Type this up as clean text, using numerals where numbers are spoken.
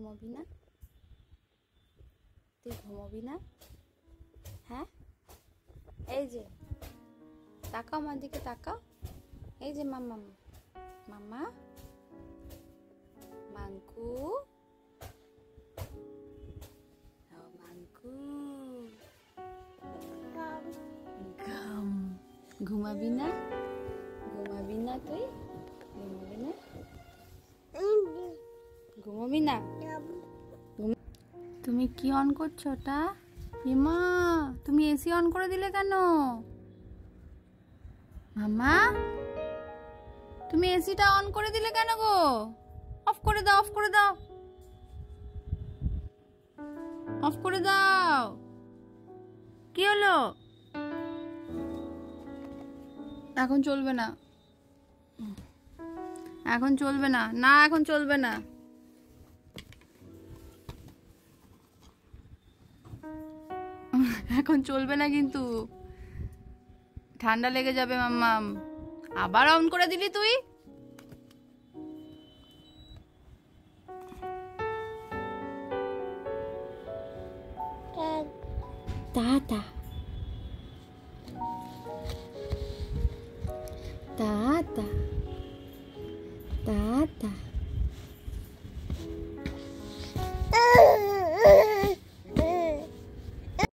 ঘুমাবি না? তুই ঘুমাবি না? হ্যাঁ, এই যে তাকাও আমার দিকে, তাকাও। এই যে মাম্মা, মাম্মা, মাঙ্কু, মাঙ্কু, ঘুমাবি না? ঘুমাবি না? তুই ঘুমাবি না? ঘুমাবি না? তুমি কি অন করছো ওটা? মা, তুমি এসি অন করে দিলে কেন? মামা, তুমি এসিটা অন করে দিলে কেন গো? অফ করে দাও, অফ করে দাও, অফ করে দাও। কি হলো? এখন চলবে না, এখন চলবে না, না এখন চলবে না। এখন চলবে না কিন্তু, ঠান্ডা লেগে যাবে মাম্মাম। আবার অন করে দিলি তুই? Tata tata.